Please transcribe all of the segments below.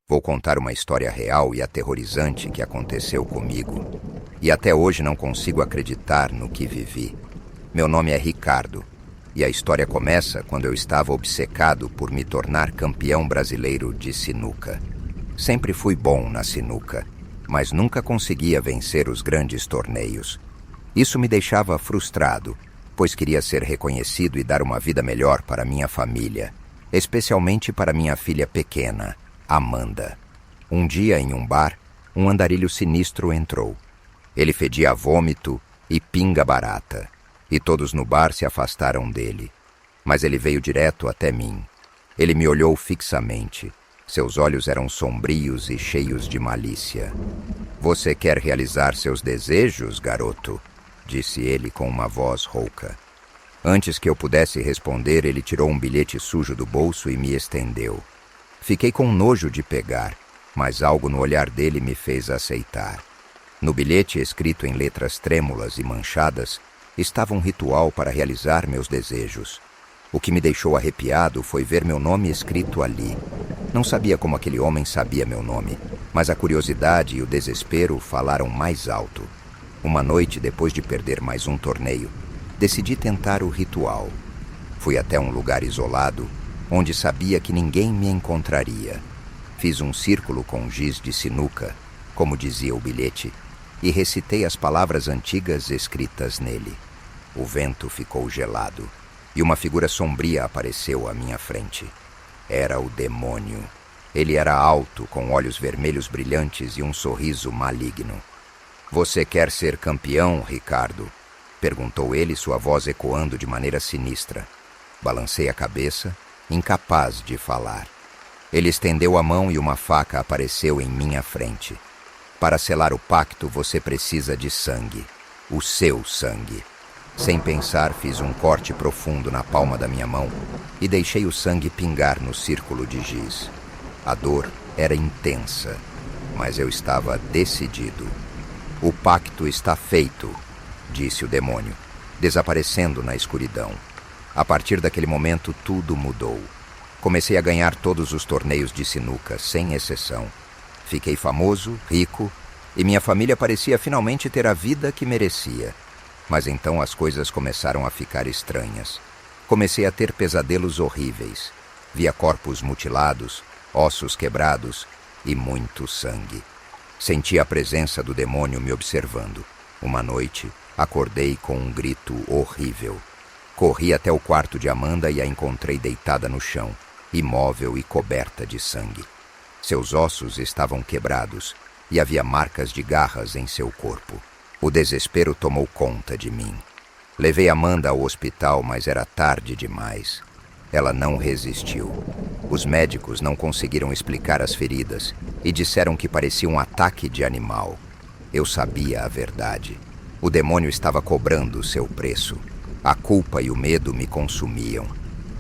Vou contar uma história real e aterrorizante que aconteceu comigo. E até hoje não consigo acreditar no que vivi. Meu nome é Ricardo. E a história começa quando eu estava obcecado por me tornar campeão brasileiro de sinuca. Sempre fui bom na sinuca, mas nunca conseguia vencer os grandes torneios. Isso me deixava frustrado, pois queria ser reconhecido e dar uma vida melhor para minha família, especialmente para minha filha pequena, Amanda. Um dia, em um bar, um andarilho sinistro entrou. Ele fedia a vômito e pinga barata, e todos no bar se afastaram dele. Mas ele veio direto até mim. Ele me olhou fixamente. Seus olhos eram sombrios e cheios de malícia. "Você quer realizar seus desejos, garoto?" disse ele com uma voz rouca. Antes que eu pudesse responder, ele tirou um bilhete sujo do bolso e me estendeu. Fiquei com nojo de pegar, mas algo no olhar dele me fez aceitar. No bilhete, escrito em letras trêmulas e manchadas, estava um ritual para realizar meus desejos. O que me deixou arrepiado foi ver meu nome escrito ali. Não sabia como aquele homem sabia meu nome, mas a curiosidade e o desespero falaram mais alto. Uma noite, depois de perder mais um torneio, decidi tentar o ritual. Fui até um lugar isolado, onde sabia que ninguém me encontraria. Fiz um círculo com giz de sinuca, como dizia o bilhete, e recitei as palavras antigas escritas nele. O vento ficou gelado, e uma figura sombria apareceu à minha frente. Era o demônio. Ele era alto, com olhos vermelhos brilhantes e um sorriso maligno. "Você quer ser campeão, Ricardo?" perguntou ele, sua voz ecoando de maneira sinistra. Balancei a cabeça, incapaz de falar. Ele estendeu a mão e uma faca apareceu em minha frente. "Para selar o pacto, você precisa de sangue. O seu sangue." Sem pensar, fiz um corte profundo na palma da minha mão e deixei o sangue pingar no círculo de giz. A dor era intensa, mas eu estava decidido. "O pacto está feito", disse o demônio, desaparecendo na escuridão. A partir daquele momento, tudo mudou. Comecei a ganhar todos os torneios de sinuca, sem exceção. Fiquei famoso, rico, e minha família parecia finalmente ter a vida que merecia. Mas então as coisas começaram a ficar estranhas. Comecei a ter pesadelos horríveis. Via corpos mutilados, ossos quebrados e muito sangue. Senti a presença do demônio me observando. Uma noite, acordei com um grito horrível. Corri até o quarto de Amanda e a encontrei deitada no chão, imóvel e coberta de sangue. Seus ossos estavam quebrados e havia marcas de garras em seu corpo. O desespero tomou conta de mim. Levei Amanda ao hospital, mas era tarde demais. Ela não resistiu. Os médicos não conseguiram explicar as feridas e disseram que parecia um ataque de animal. Eu sabia a verdade. O demônio estava cobrando seu preço. A culpa e o medo me consumiam.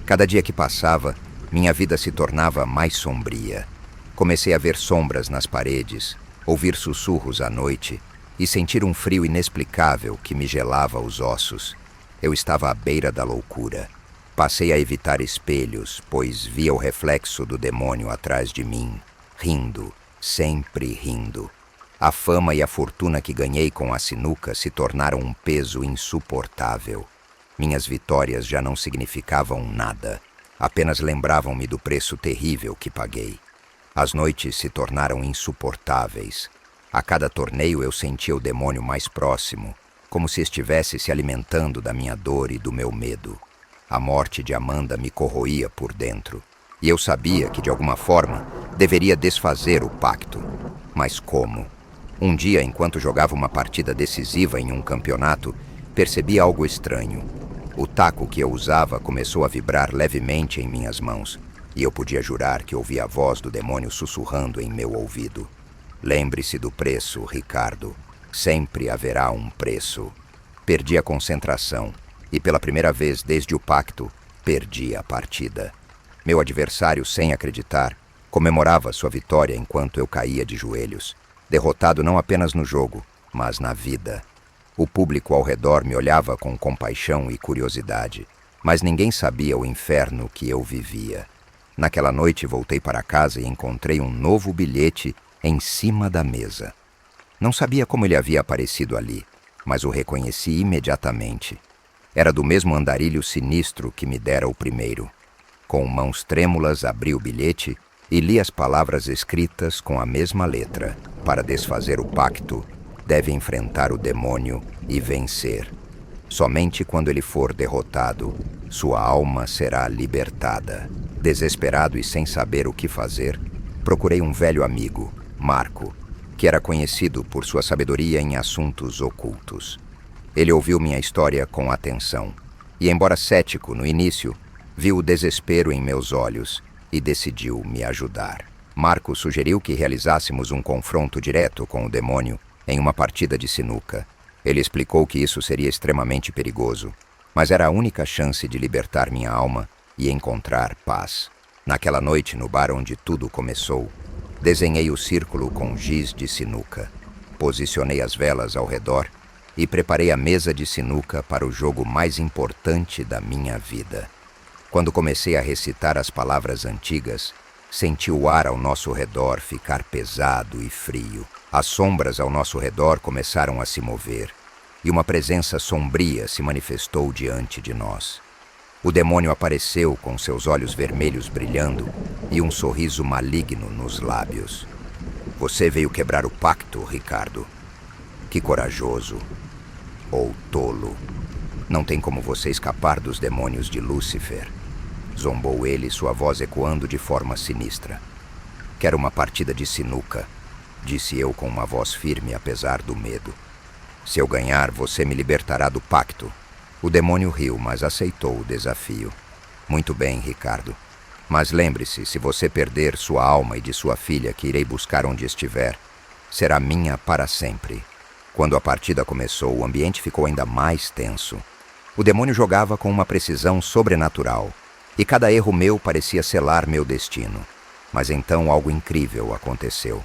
Cada dia que passava, minha vida se tornava mais sombria. Comecei a ver sombras nas paredes, ouvir sussurros à noite e sentir um frio inexplicável que me gelava os ossos. Eu estava à beira da loucura. Passei a evitar espelhos, pois via o reflexo do demônio atrás de mim, rindo, sempre rindo. A fama e a fortuna que ganhei com a sinuca se tornaram um peso insuportável. Minhas vitórias já não significavam nada, apenas lembravam-me do preço terrível que paguei. As noites se tornaram insuportáveis. A cada torneio eu sentia o demônio mais próximo, como se estivesse se alimentando da minha dor e do meu medo. A morte de Amanda me corroía por dentro, e eu sabia que, de alguma forma, deveria desfazer o pacto. Mas como? Um dia, enquanto jogava uma partida decisiva em um campeonato, percebi algo estranho. O taco que eu usava começou a vibrar levemente em minhas mãos, e eu podia jurar que ouvi a voz do demônio sussurrando em meu ouvido. "Lembre-se do preço, Ricardo. Sempre haverá um preço." Perdi a concentração, e pela primeira vez desde o pacto, perdi a partida. Meu adversário, sem acreditar, comemorava sua vitória enquanto eu caía de joelhos, derrotado não apenas no jogo, mas na vida. O público ao redor me olhava com compaixão e curiosidade. Mas ninguém sabia o inferno que eu vivia. Naquela noite voltei para casa e encontrei um novo bilhete em cima da mesa. Não sabia como ele havia aparecido ali, mas o reconheci imediatamente. Era do mesmo andarilho sinistro que me dera o primeiro. Com mãos trêmulas abri o bilhete e li as palavras escritas com a mesma letra. Para desfazer o pacto, deve enfrentar o demônio e vencer. Somente quando ele for derrotado, sua alma será libertada. Desesperado e sem saber o que fazer, procurei um velho amigo, Marco, que era conhecido por sua sabedoria em assuntos ocultos. Ele ouviu minha história com atenção e, embora cético no início, viu o desespero em meus olhos e decidiu me ajudar. Marco sugeriu que realizássemos um confronto direto com o demônio em uma partida de sinuca. Ele explicou que isso seria extremamente perigoso, mas era a única chance de libertar minha alma e encontrar paz. Naquela noite, no bar onde tudo começou, desenhei o círculo com giz de sinuca, posicionei as velas ao redor e preparei a mesa de sinuca para o jogo mais importante da minha vida. Quando comecei a recitar as palavras antigas, senti o ar ao nosso redor ficar pesado e frio. As sombras ao nosso redor começaram a se mover, e uma presença sombria se manifestou diante de nós. O demônio apareceu com seus olhos vermelhos brilhando e um sorriso maligno nos lábios. Você veio quebrar o pacto, Ricardo. Que corajoso. Ou tolo. Não tem como você escapar dos demônios de Lúcifer. Zombou ele, sua voz ecoando de forma sinistra. Quero uma partida de sinuca, disse eu com uma voz firme apesar do medo. Se eu ganhar, você me libertará do pacto. O demônio riu, mas aceitou o desafio. Muito bem, Ricardo. Mas lembre-se, se você perder sua alma e de sua filha, que irei buscar onde estiver, será minha para sempre. Quando a partida começou, o ambiente ficou ainda mais tenso. O demônio jogava com uma precisão sobrenatural, e cada erro meu parecia selar meu destino. Mas então algo incrível aconteceu.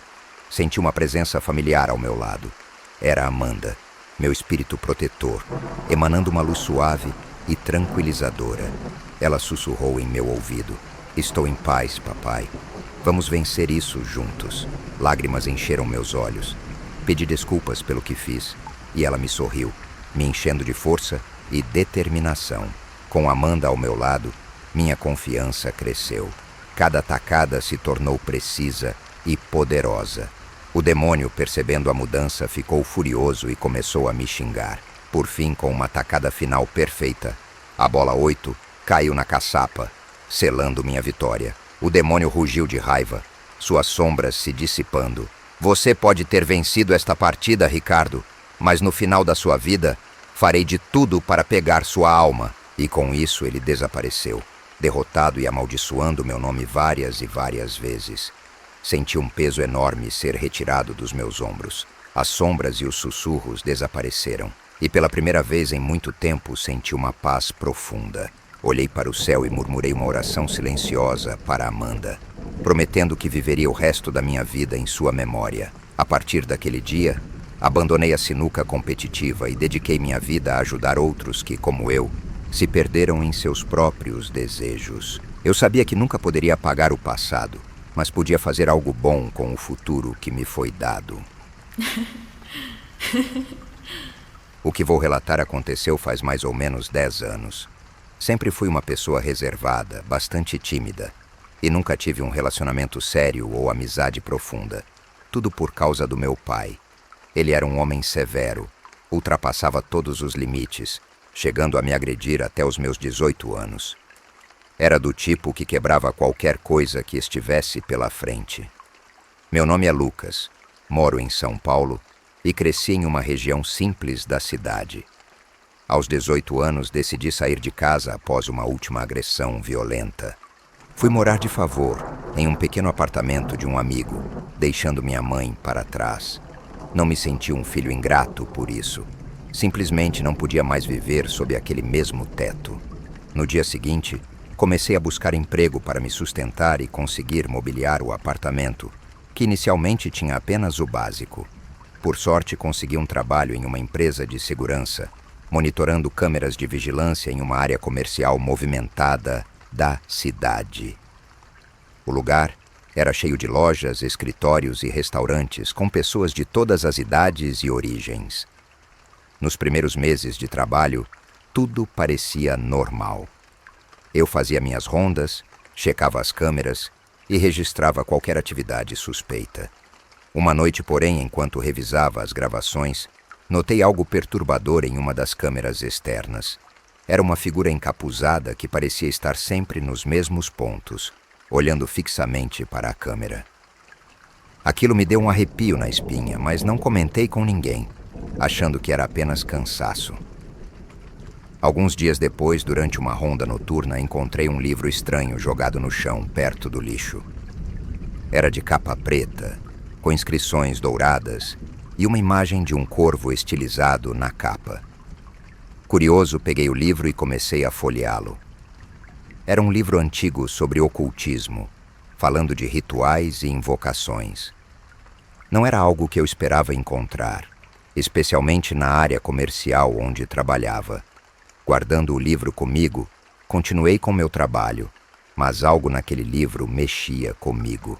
Senti uma presença familiar ao meu lado. Era Amanda, meu espírito protetor, emanando uma luz suave e tranquilizadora. Ela sussurrou em meu ouvido. Estou em paz, papai. Vamos vencer isso juntos. Lágrimas encheram meus olhos. Pedi desculpas pelo que fiz, e ela me sorriu, me enchendo de força e determinação. Com Amanda ao meu lado, minha confiança cresceu. Cada tacada se tornou precisa e poderosa. O demônio, percebendo a mudança, ficou furioso e começou a me xingar. Por fim, com uma tacada final perfeita, a bola 8 caiu na caçapa, selando minha vitória. O demônio rugiu de raiva, suas sombras se dissipando. Você pode ter vencido esta partida, Ricardo, mas no final da sua vida, farei de tudo para pegar sua alma. E com isso ele desapareceu, derrotado e amaldiçoando meu nome várias e várias vezes. Senti um peso enorme ser retirado dos meus ombros. As sombras e os sussurros desapareceram, e pela primeira vez em muito tempo senti uma paz profunda. Olhei para o céu e murmurei uma oração silenciosa para Amanda, prometendo que viveria o resto da minha vida em sua memória. A partir daquele dia, abandonei a sinuca competitiva e dediquei minha vida a ajudar outros que, como eu, se perderam em seus próprios desejos. Eu sabia que nunca poderia apagar o passado, mas podia fazer algo bom com o futuro que me foi dado. O que vou relatar aconteceu faz mais ou menos 10 anos. Sempre fui uma pessoa reservada, bastante tímida, e nunca tive um relacionamento sério ou amizade profunda. Tudo por causa do meu pai. Ele era um homem severo, ultrapassava todos os limites, chegando a me agredir até os meus 18 anos. Era do tipo que quebrava qualquer coisa que estivesse pela frente. Meu nome é Lucas, moro em São Paulo e cresci em uma região simples da cidade. Aos 18 anos decidi sair de casa após uma última agressão violenta. Fui morar de favor em um pequeno apartamento de um amigo, deixando minha mãe para trás. Não me senti um filho ingrato por isso. Simplesmente não podia mais viver sob aquele mesmo teto. No dia seguinte, comecei a buscar emprego para me sustentar e conseguir mobiliar o apartamento, que inicialmente tinha apenas o básico. Por sorte, consegui um trabalho em uma empresa de segurança monitorando câmeras de vigilância em uma área comercial movimentada da cidade. O lugar era cheio de lojas, escritórios e restaurantes com pessoas de todas as idades e origens. Nos primeiros meses de trabalho, tudo parecia normal. Eu fazia minhas rondas, checava as câmeras e registrava qualquer atividade suspeita. Uma noite, porém, enquanto revisava as gravações, notei algo perturbador em uma das câmeras externas. Era uma figura encapuzada que parecia estar sempre nos mesmos pontos, olhando fixamente para a câmera. Aquilo me deu um arrepio na espinha, mas não comentei com ninguém, achando que era apenas cansaço. Alguns dias depois, durante uma ronda noturna, encontrei um livro estranho jogado no chão, perto do lixo. Era de capa preta, com inscrições douradas e uma imagem de um corvo estilizado na capa. Curioso, peguei o livro e comecei a folheá-lo. Era um livro antigo sobre ocultismo, falando de rituais e invocações. Não era algo que eu esperava encontrar, especialmente na área comercial onde trabalhava. Guardando o livro comigo, continuei com meu trabalho, mas algo naquele livro mexia comigo.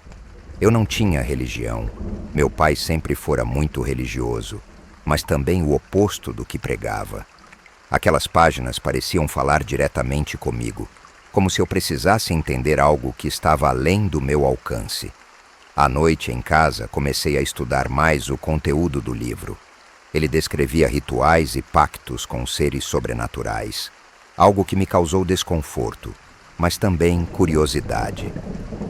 Eu não tinha religião. Meu pai sempre fora muito religioso, mas também o oposto do que pregava. Aquelas páginas pareciam falar diretamente comigo, como se eu precisasse entender algo que estava além do meu alcance. À noite, em casa, comecei a estudar mais o conteúdo do livro. Ele descrevia rituais e pactos com seres sobrenaturais, algo que me causou desconforto, mas também curiosidade.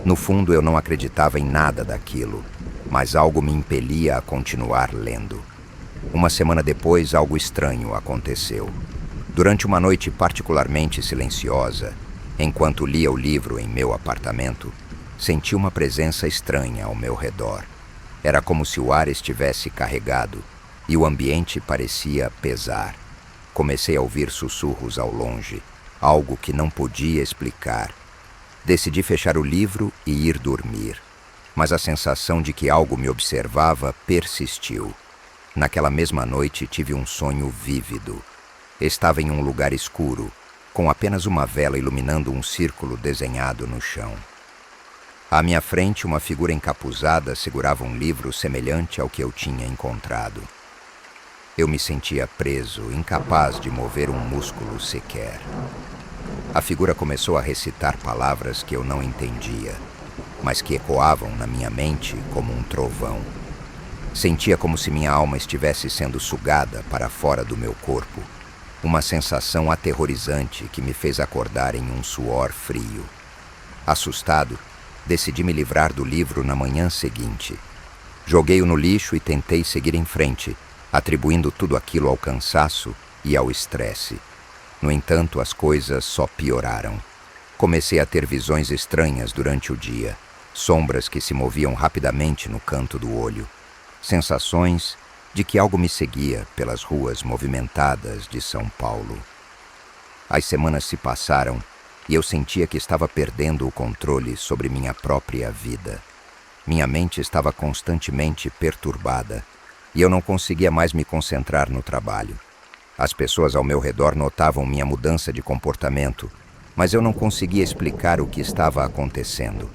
No fundo, eu não acreditava em nada daquilo, mas algo me impelia a continuar lendo. Uma semana depois, algo estranho aconteceu. Durante uma noite particularmente silenciosa, enquanto lia o livro em meu apartamento, senti uma presença estranha ao meu redor. Era como se o ar estivesse carregado e o ambiente parecia pesar. Comecei a ouvir sussurros ao longe, algo que não podia explicar. Decidi fechar o livro e ir dormir, mas a sensação de que algo me observava persistiu. Naquela mesma noite tive um sonho vívido. Estava em um lugar escuro, com apenas uma vela iluminando um círculo desenhado no chão. À minha frente, uma figura encapuzada segurava um livro semelhante ao que eu tinha encontrado. Eu me sentia preso, incapaz de mover um músculo sequer. A figura começou a recitar palavras que eu não entendia, mas que ecoavam na minha mente como um trovão. Sentia como se minha alma estivesse sendo sugada para fora do meu corpo, uma sensação aterrorizante que me fez acordar em um suor frio. Assustado, decidi me livrar do livro na manhã seguinte. Joguei-o no lixo e tentei seguir em frente, atribuindo tudo aquilo ao cansaço e ao estresse. No entanto, as coisas só pioraram. Comecei a ter visões estranhas durante o dia, sombras que se moviam rapidamente no canto do olho, sensações de que algo me seguia pelas ruas movimentadas de São Paulo. As semanas se passaram e eu sentia que estava perdendo o controle sobre minha própria vida. Minha mente estava constantemente perturbada e eu não conseguia mais me concentrar no trabalho. As pessoas ao meu redor notavam minha mudança de comportamento, mas eu não conseguia explicar o que estava acontecendo.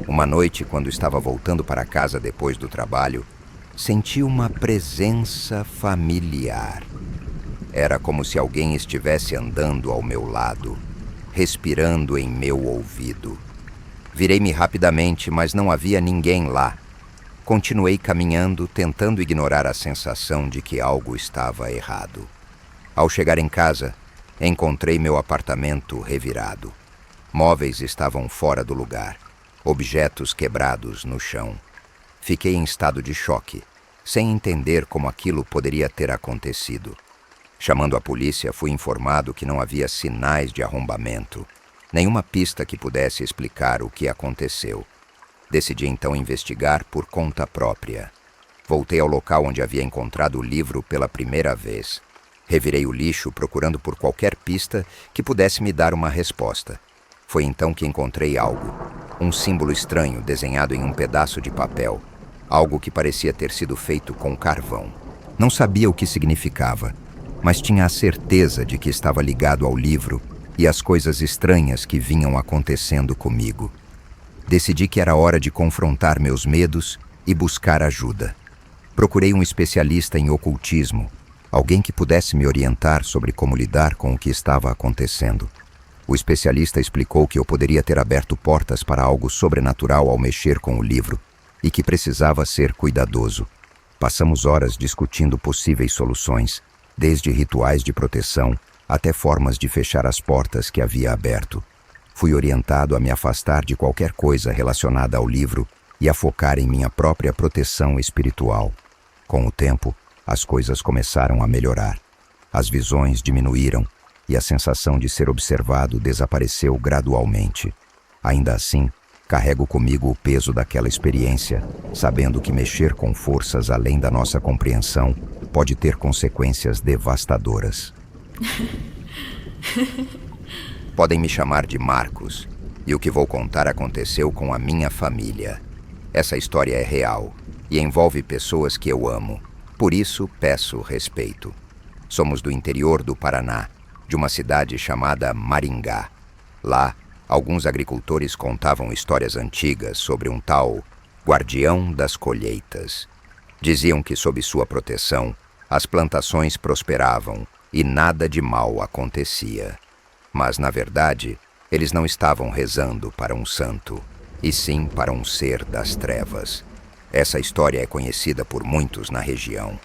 Uma noite, quando estava voltando para casa depois do trabalho, senti uma presença familiar. Era como se alguém estivesse andando ao meu lado, respirando em meu ouvido. Virei-me rapidamente, mas não havia ninguém lá. Continuei caminhando, tentando ignorar a sensação de que algo estava errado. Ao chegar em casa, encontrei meu apartamento revirado. Móveis estavam fora do lugar, objetos quebrados no chão. Fiquei em estado de choque, sem entender como aquilo poderia ter acontecido. Chamando a polícia, fui informado que não havia sinais de arrombamento, nenhuma pista que pudesse explicar o que aconteceu. Decidi então investigar por conta própria. Voltei ao local onde havia encontrado o livro pela primeira vez. Revirei o lixo procurando por qualquer pista que pudesse me dar uma resposta. Foi então que encontrei algo, um símbolo estranho desenhado em um pedaço de papel, algo que parecia ter sido feito com carvão. Não sabia o que significava, mas tinha a certeza de que estava ligado ao livro e às coisas estranhas que vinham acontecendo comigo. Decidi que era hora de confrontar meus medos e buscar ajuda. Procurei um especialista em ocultismo, alguém que pudesse me orientar sobre como lidar com o que estava acontecendo. O especialista explicou que eu poderia ter aberto portas para algo sobrenatural ao mexer com o livro e que precisava ser cuidadoso. Passamos horas discutindo possíveis soluções, desde rituais de proteção até formas de fechar as portas que havia aberto. Fui orientado a me afastar de qualquer coisa relacionada ao livro e a focar em minha própria proteção espiritual. Com o tempo, as coisas começaram a melhorar. As visões diminuíram e a sensação de ser observado desapareceu gradualmente. Ainda assim, carrego comigo o peso daquela experiência, sabendo que mexer com forças além da nossa compreensão pode ter consequências devastadoras. Podem me chamar de Marcos, e o que vou contar aconteceu com a minha família. Essa história é real e envolve pessoas que eu amo. Por isso, peço respeito. Somos do interior do Paraná, de uma cidade chamada Maringá. Lá, alguns agricultores contavam histórias antigas sobre um tal Guardião das Colheitas. Diziam que, sob sua proteção, as plantações prosperavam e nada de mal acontecia. Mas, na verdade, eles não estavam rezando para um santo, e sim para um ser das trevas. Essa história é conhecida por muitos na região,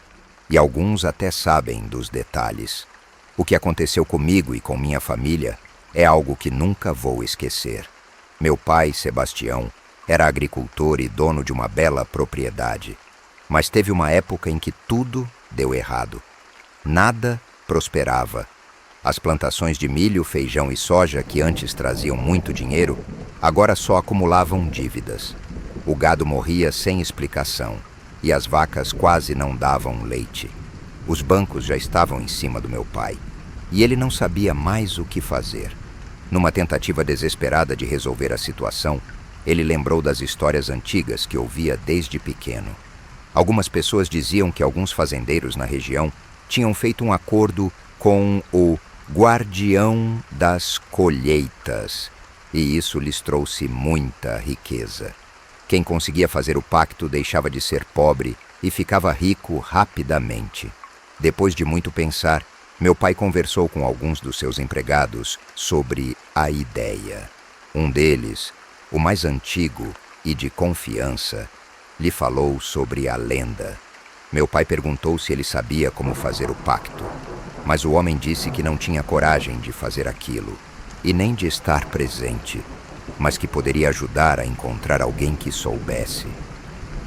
e alguns até sabem dos detalhes. O que aconteceu comigo e com minha família é algo que nunca vou esquecer. Meu pai, Sebastião, era agricultor e dono de uma bela propriedade, mas teve uma época em que tudo deu errado. Nada prosperava. As plantações de milho, feijão e soja, que antes traziam muito dinheiro, agora só acumulavam dívidas. O gado morria sem explicação e as vacas quase não davam leite. Os bancos já estavam em cima do meu pai e ele não sabia mais o que fazer. Numa tentativa desesperada de resolver a situação, ele lembrou das histórias antigas que ouvia desde pequeno. Algumas pessoas diziam que alguns fazendeiros na região tinham feito um acordo com o Guardião das Colheitas, e isso lhes trouxe muita riqueza. Quem conseguia fazer o pacto deixava de ser pobre e ficava rico rapidamente. Depois de muito pensar, meu pai conversou com alguns dos seus empregados sobre a ideia. Um deles, o mais antigo e de confiança, lhe falou sobre a lenda. Meu pai perguntou se ele sabia como fazer o pacto, mas o homem disse que não tinha coragem de fazer aquilo e nem de estar presente, mas que poderia ajudar a encontrar alguém que soubesse.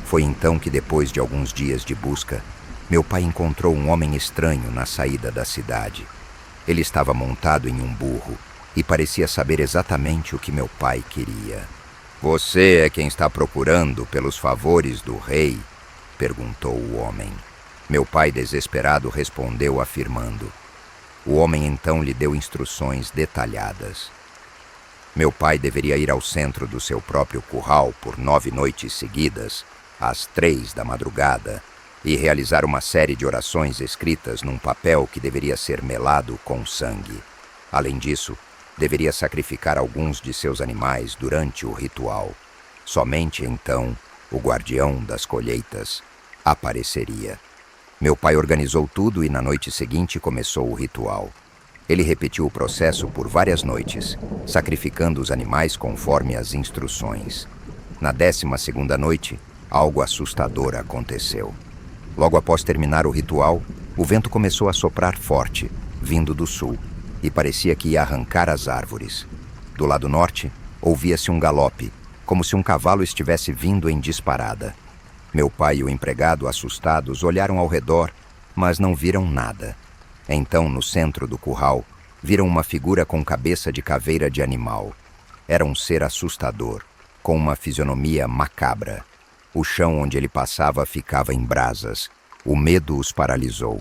Foi então que, depois de alguns dias de busca, meu pai encontrou um homem estranho na saída da cidade. Ele estava montado em um burro e parecia saber exatamente o que meu pai queria. "Você é quem está procurando pelos favores do rei?" perguntou o homem. Meu pai, desesperado, respondeu afirmando. O homem então lhe deu instruções detalhadas. Meu pai deveria ir ao centro do seu próprio curral por 9 noites seguidas, às 3 da madrugada, e realizar uma série de orações escritas num papel que deveria ser melado com sangue. Além disso, deveria sacrificar alguns de seus animais durante o ritual. Somente então o Guardião das Colheitas apareceria. Meu pai organizou tudo e na noite seguinte começou o ritual. Ele repetiu o processo por várias noites, sacrificando os animais conforme as instruções. Na 12ª noite, algo assustador aconteceu. Logo após terminar o ritual, o vento começou a soprar forte, vindo do sul, e parecia que ia arrancar as árvores. Do lado norte, ouvia-se um galope, como se um cavalo estivesse vindo em disparada. Meu pai e o empregado, assustados, olharam ao redor, mas não viram nada. Então, no centro do curral, viram uma figura com cabeça de caveira de animal. Era um ser assustador, com uma fisionomia macabra. O chão onde ele passava ficava em brasas. O medo os paralisou.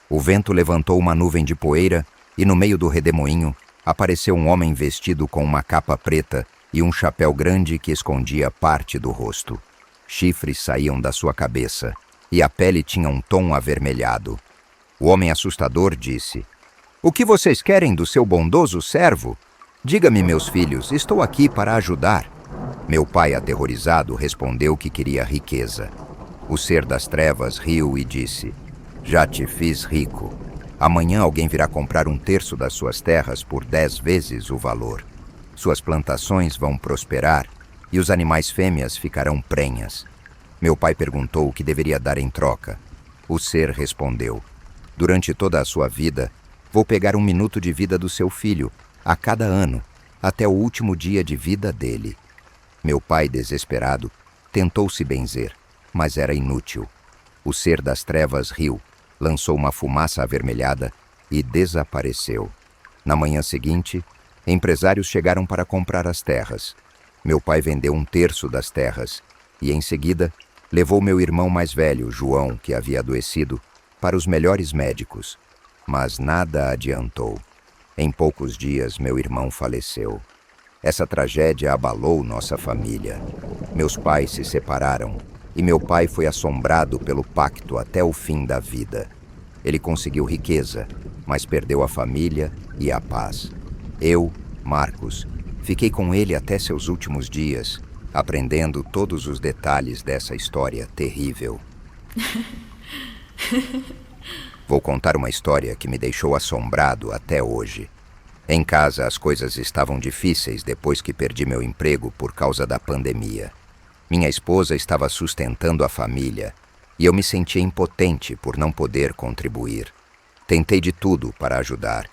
O vento levantou uma nuvem de poeira e, no meio do redemoinho, apareceu um homem vestido com uma capa preta e um chapéu grande que escondia parte do rosto. Chifres saíam da sua cabeça e a pele tinha um tom avermelhado. O homem assustador disse: "O que vocês querem do seu bondoso servo? Diga-me, meus filhos, estou aqui para ajudar." Meu pai, aterrorizado, respondeu que queria riqueza. O ser das trevas riu e disse: "Já te fiz rico. Amanhã alguém virá comprar 1/3 das suas terras por 10 vezes o valor. Suas plantações vão prosperar e os animais fêmeas ficarão prenhas." Meu pai perguntou o que deveria dar em troca. O ser respondeu: "Durante toda a sua vida, vou pegar 1 minuto de vida do seu filho, a cada ano, até o último dia de vida dele." Meu pai, desesperado, tentou se benzer, mas era inútil. O ser das trevas riu, lançou uma fumaça avermelhada e desapareceu. Na manhã seguinte, empresários chegaram para comprar as terras. Meu pai vendeu 1/3 das terras e, em seguida, levou meu irmão mais velho, João, que havia adoecido, para os melhores médicos. Mas nada adiantou. Em poucos dias, meu irmão faleceu. Essa tragédia abalou nossa família. Meus pais se separaram e meu pai foi assombrado pelo pacto até o fim da vida. Ele conseguiu riqueza, mas perdeu a família e a paz. Eu, Marcos, fiquei com ele até seus últimos dias, aprendendo todos os detalhes dessa história terrível. Vou contar uma história que me deixou assombrado até hoje. Em casa, as coisas estavam difíceis depois que perdi meu emprego por causa da pandemia. Minha esposa estava sustentando a família e eu me sentia impotente por não poder contribuir. Tentei de tudo para ajudar,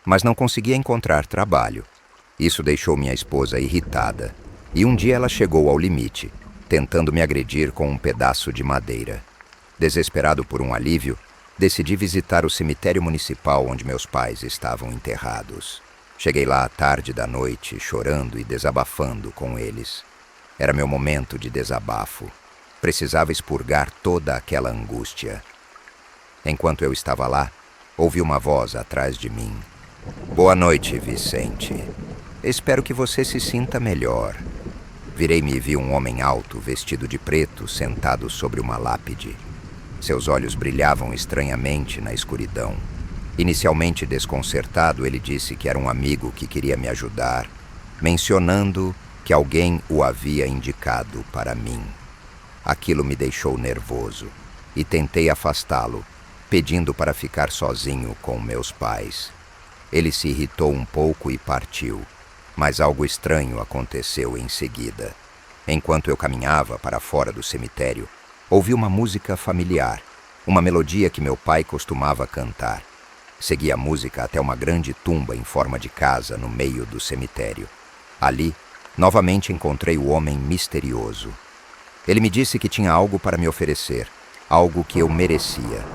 mas não conseguia encontrar trabalho. Isso deixou minha esposa irritada e um dia ela chegou ao limite, tentando me agredir com um pedaço de madeira. Desesperado por um alívio, decidi visitar o cemitério municipal onde meus pais estavam enterrados. Cheguei lá à tarde da noite, chorando e desabafando com eles. Era meu momento de desabafo. Precisava expurgar toda aquela angústia. Enquanto eu estava lá, ouvi uma voz atrás de mim. "Boa noite, Vicente. Espero que você se sinta melhor." Virei-me e vi um homem alto, vestido de preto, sentado sobre uma lápide. Seus olhos brilhavam estranhamente na escuridão. Inicialmente desconcertado, ele disse que era um amigo que queria me ajudar, mencionando que alguém o havia indicado para mim. Aquilo me deixou nervoso e tentei afastá-lo, pedindo para ficar sozinho com meus pais. Ele se irritou um pouco e partiu, mas algo estranho aconteceu em seguida. Enquanto eu caminhava para fora do cemitério, ouvi uma música familiar, uma melodia que meu pai costumava cantar. Segui a música até uma grande tumba em forma de casa no meio do cemitério. Ali, novamente encontrei o homem misterioso. Ele me disse que tinha algo para me oferecer, algo que eu merecia.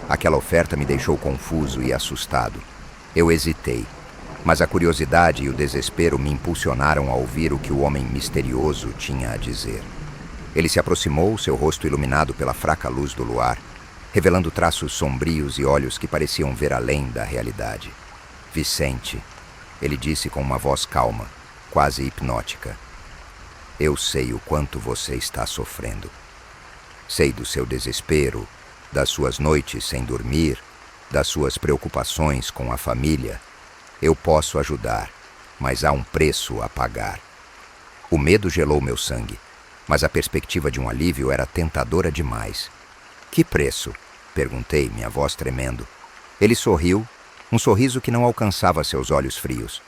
Aquela oferta me deixou confuso e assustado. Eu hesitei, mas a curiosidade e o desespero me impulsionaram a ouvir o que o homem misterioso tinha a dizer. Ele se aproximou, seu rosto iluminado pela fraca luz do luar, revelando traços sombrios e olhos que pareciam ver além da realidade. "Vicente", ele disse com uma voz calma, quase hipnótica. "Eu sei o quanto você está sofrendo. Sei do seu desespero, das suas noites sem dormir, das suas preocupações com a família. Eu posso ajudar, mas há um preço a pagar." O medo gelou meu sangue, mas a perspectiva de um alívio era tentadora demais. "Que preço?" perguntei, minha voz tremendo. Ele sorriu, um sorriso que não alcançava seus olhos frios.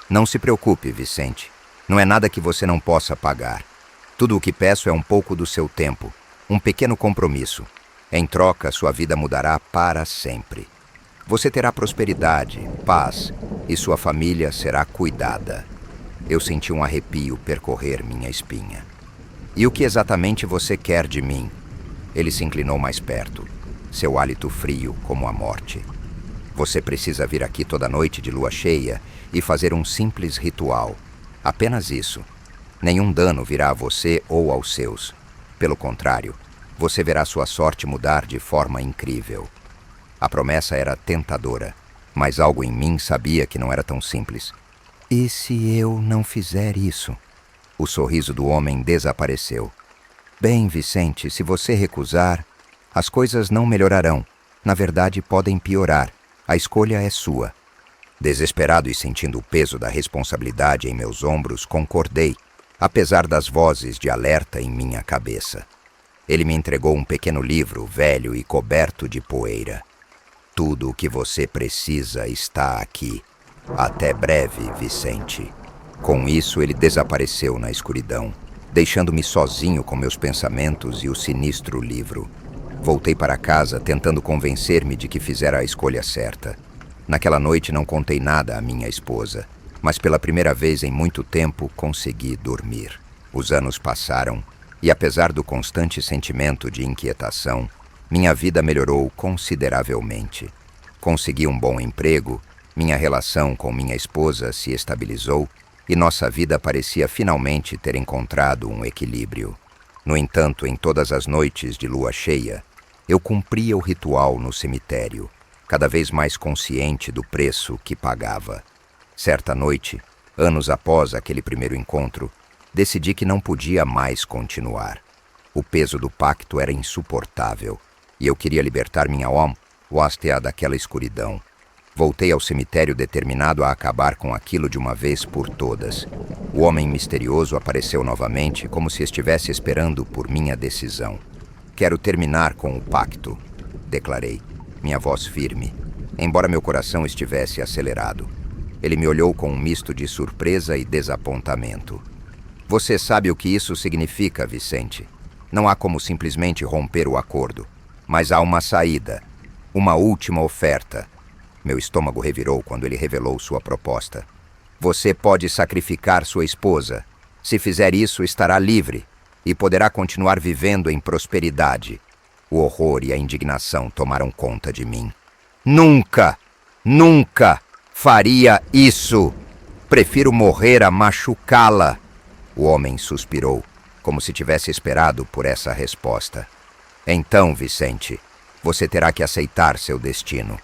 "Não se preocupe, Vicente. Não é nada que você não possa pagar. Tudo o que peço é um pouco do seu tempo, um pequeno compromisso. Em troca, sua vida mudará para sempre. Você terá prosperidade, paz, e sua família será cuidada." Eu senti um arrepio percorrer minha espinha. "E o que exatamente você quer de mim?" Ele se inclinou mais perto, seu hálito frio como a morte. "Você precisa vir aqui toda noite de lua cheia e fazer um simples ritual. Apenas isso. Nenhum dano virá a você ou aos seus. Pelo contrário, você verá sua sorte mudar de forma incrível." A promessa era tentadora, mas algo em mim sabia que não era tão simples. "E se eu não fizer isso?" O sorriso do homem desapareceu. "Bem, Vicente, se você recusar, as coisas não melhorarão. Na verdade, podem piorar. A escolha é sua. Desesperado e sentindo o peso da responsabilidade em meus ombros, concordei, apesar das vozes de alerta em minha cabeça. Ele me entregou um pequeno livro, velho e coberto de poeira. Tudo o que você precisa está aqui. Até breve, Vicente. Com isso, ele desapareceu na escuridão, deixando-me sozinho com meus pensamentos e o sinistro livro. Voltei para casa tentando convencer-me de que fizera a escolha certa. Naquela noite não contei nada à minha esposa, mas pela primeira vez em muito tempo consegui dormir. Os anos passaram e, apesar do constante sentimento de inquietação, minha vida melhorou consideravelmente. Consegui um bom emprego, minha relação com minha esposa se estabilizou e nossa vida parecia finalmente ter encontrado um equilíbrio. No entanto, em todas as noites de lua cheia, eu cumpria o ritual no cemitério, cada vez mais consciente do preço que pagava. Certa noite, anos após aquele primeiro encontro, decidi que não podia mais continuar. O peso do pacto era insuportável e eu queria libertar minha alma daquela escuridão. Voltei ao cemitério determinado a acabar com aquilo de uma vez por todas. O homem misterioso apareceu novamente, como se estivesse esperando por minha decisão. Quero terminar com o pacto, declarei, minha voz firme, embora meu coração estivesse acelerado. Ele me olhou com um misto de surpresa e desapontamento. Você sabe o que isso significa, Vicente. Não há como simplesmente romper o acordo, mas há uma saída, uma última oferta. Meu estômago revirou quando ele revelou sua proposta. Você pode sacrificar sua esposa. Se fizer isso, estará livre e poderá continuar vivendo em prosperidade. O horror e a indignação tomaram conta de mim. Nunca, nunca faria isso. Prefiro morrer a machucá-la. O homem suspirou, como se tivesse esperado por essa resposta. Então, Vicente, você terá que aceitar seu destino.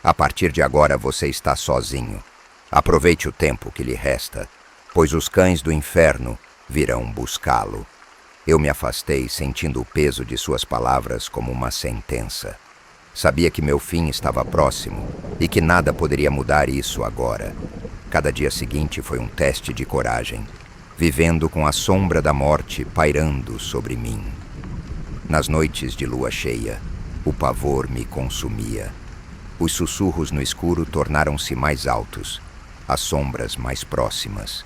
A partir de agora você está sozinho. Aproveite o tempo que lhe resta, pois os cães do inferno virão buscá-lo. Eu me afastei, sentindo o peso de suas palavras como uma sentença. Sabia que meu fim estava próximo e que nada poderia mudar isso agora. Cada dia seguinte foi um teste de coragem, vivendo com a sombra da morte pairando sobre mim. Nas noites de lua cheia, o pavor me consumia. Os sussurros no escuro tornaram-se mais altos, as sombras mais próximas.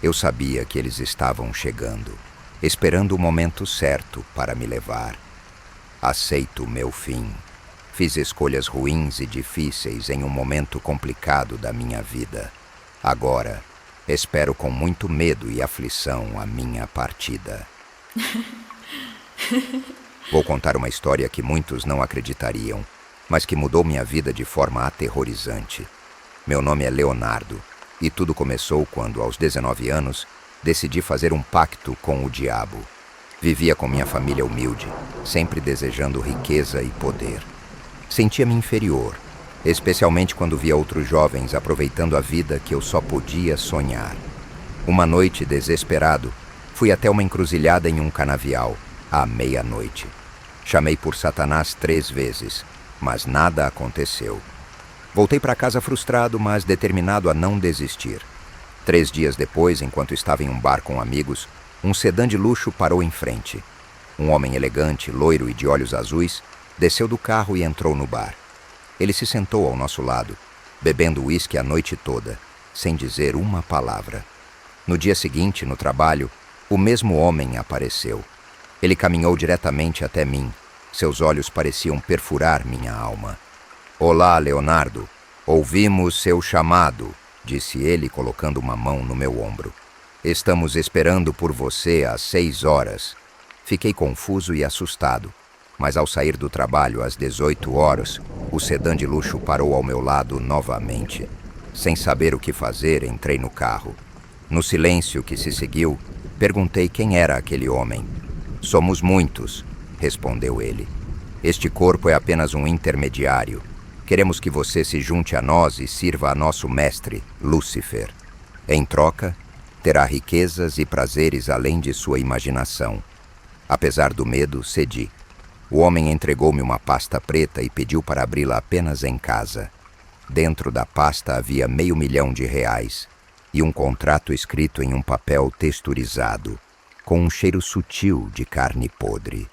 Eu sabia que eles estavam chegando, esperando o momento certo para me levar. Aceito meu fim. Fiz escolhas ruins e difíceis em um momento complicado da minha vida. Agora, espero com muito medo e aflição a minha partida. Vou contar uma história que muitos não acreditariam, mas que mudou minha vida de forma aterrorizante. Meu nome é Leonardo, e tudo começou quando, aos 19 anos, decidi fazer um pacto com o diabo. Vivia com minha família humilde, sempre desejando riqueza e poder. Sentia-me inferior, especialmente quando via outros jovens aproveitando a vida que eu só podia sonhar. Uma noite, desesperado, fui até uma encruzilhada em um canavial, à meia-noite. Chamei por Satanás 3 vezes, mas nada aconteceu. Voltei para casa frustrado, mas determinado a não desistir. 3 dias depois, enquanto estava em um bar com amigos, um sedã de luxo parou em frente. Um homem elegante, loiro e de olhos azuis, desceu do carro e entrou no bar. Ele se sentou ao nosso lado, bebendo uísque a noite toda, sem dizer uma palavra. No dia seguinte, no trabalho, o mesmo homem apareceu. Ele caminhou diretamente até mim. Seus olhos pareciam perfurar minha alma. Olá, Leonardo. Ouvimos seu chamado, disse ele, colocando uma mão no meu ombro. Estamos esperando por você às 6 horas. Fiquei confuso e assustado, mas ao sair do trabalho às 18 horas, o sedã de luxo parou ao meu lado novamente. Sem saber o que fazer, entrei no carro. No silêncio que se seguiu, perguntei quem era aquele homem. Somos muitos, respondeu ele. Este corpo é apenas um intermediário. Queremos que você se junte a nós e sirva a nosso mestre, Lúcifer. Em troca, terá riquezas e prazeres além de sua imaginação. Apesar do medo, cedi. O homem entregou-me uma pasta preta e pediu para abri-la apenas em casa. Dentro da pasta havia R$500.000 e um contrato escrito em um papel texturizado, com um cheiro sutil de carne podre.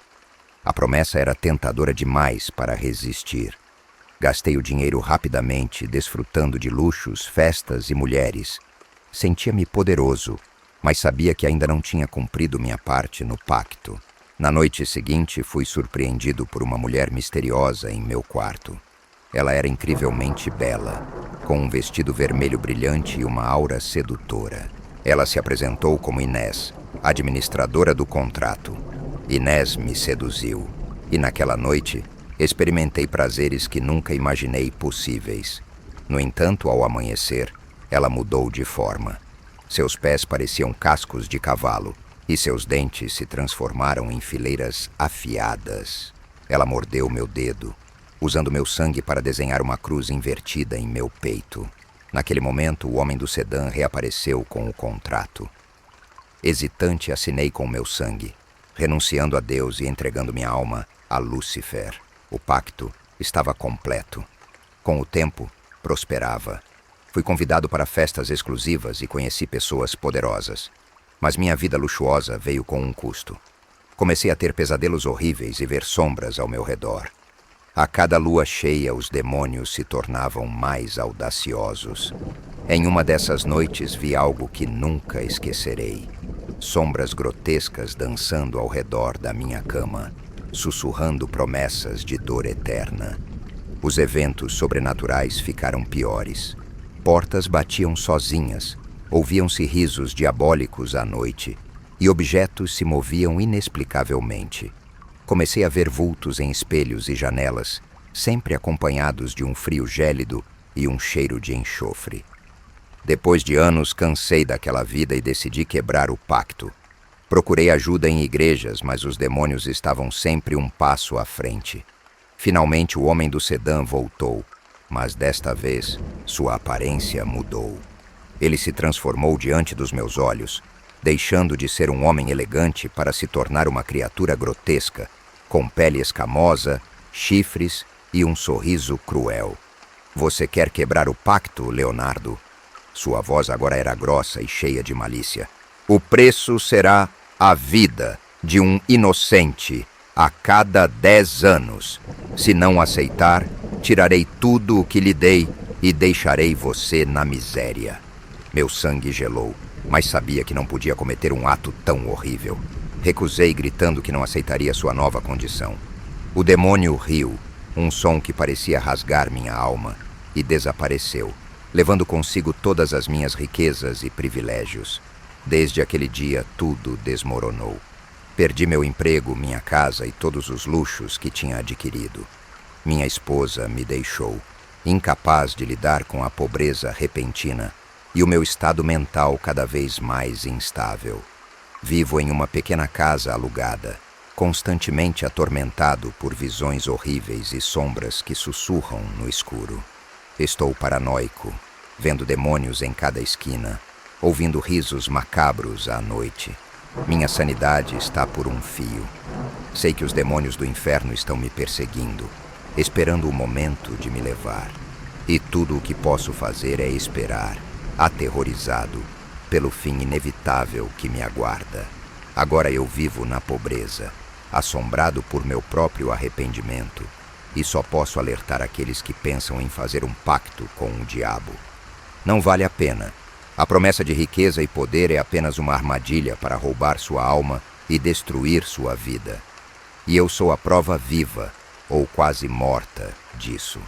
A promessa era tentadora demais para resistir. Gastei o dinheiro rapidamente, desfrutando de luxos, festas e mulheres. Sentia-me poderoso, mas sabia que ainda não tinha cumprido minha parte no pacto. Na noite seguinte, fui surpreendido por uma mulher misteriosa em meu quarto. Ela era incrivelmente bela, com um vestido vermelho brilhante e uma aura sedutora. Ela se apresentou como Inés, administradora do contrato. Inés me seduziu, e naquela noite experimentei prazeres que nunca imaginei possíveis. No entanto, ao amanhecer, ela mudou de forma. Seus pés pareciam cascos de cavalo, e seus dentes se transformaram em fileiras afiadas. Ela mordeu meu dedo, usando meu sangue para desenhar uma cruz invertida em meu peito. Naquele momento, o homem do sedã reapareceu com o contrato. Hesitante, assinei com meu sangue, renunciando a Deus e entregando minha alma a Lúcifer. O pacto estava completo. Com o tempo, prosperava. Fui convidado para festas exclusivas e conheci pessoas poderosas. Mas minha vida luxuosa veio com um custo. Comecei a ter pesadelos horríveis e ver sombras ao meu redor. A cada lua cheia, os demônios se tornavam mais audaciosos. Em uma dessas noites, vi algo que nunca esquecerei. Sombras grotescas dançando ao redor da minha cama, sussurrando promessas de dor eterna. Os eventos sobrenaturais ficaram piores. Portas batiam sozinhas, ouviam-se risos diabólicos à noite, e objetos se moviam inexplicavelmente. Comecei a ver vultos em espelhos e janelas, sempre acompanhados de um frio gélido e um cheiro de enxofre. Depois de anos, cansei daquela vida e decidi quebrar o pacto. Procurei ajuda em igrejas, mas os demônios estavam sempre um passo à frente. Finalmente, o homem do sedã voltou, mas desta vez, sua aparência mudou. Ele se transformou diante dos meus olhos, deixando de ser um homem elegante para se tornar uma criatura grotesca, com pele escamosa, chifres e um sorriso cruel. Você quer quebrar o pacto, Leonardo? Sua voz agora era grossa e cheia de malícia. O preço será a vida de um inocente a cada 10 anos. Se não aceitar, tirarei tudo o que lhe dei e deixarei você na miséria. Meu sangue gelou, mas sabia que não podia cometer um ato tão horrível. Recusei, gritando que não aceitaria sua nova condição. O demônio riu, um som que parecia rasgar minha alma, e desapareceu, levando consigo todas as minhas riquezas e privilégios. Desde aquele dia, tudo desmoronou. Perdi meu emprego, minha casa e todos os luxos que tinha adquirido. Minha esposa me deixou, incapaz de lidar com a pobreza repentina e o meu estado mental cada vez mais instável. Vivo em uma pequena casa alugada, constantemente atormentado por visões horríveis e sombras que sussurram no escuro. Estou paranoico, vendo demônios em cada esquina, ouvindo risos macabros à noite. Minha sanidade está por um fio. Sei que os demônios do inferno estão me perseguindo, esperando o momento de me levar. E tudo o que posso fazer é esperar, aterrorizado, pelo fim inevitável que me aguarda. Agora eu vivo na pobreza, assombrado por meu próprio arrependimento, e só posso alertar aqueles que pensam em fazer um pacto com o diabo. Não vale a pena. A promessa de riqueza e poder é apenas uma armadilha para roubar sua alma e destruir sua vida. E eu sou a prova viva, ou quase morta, disso.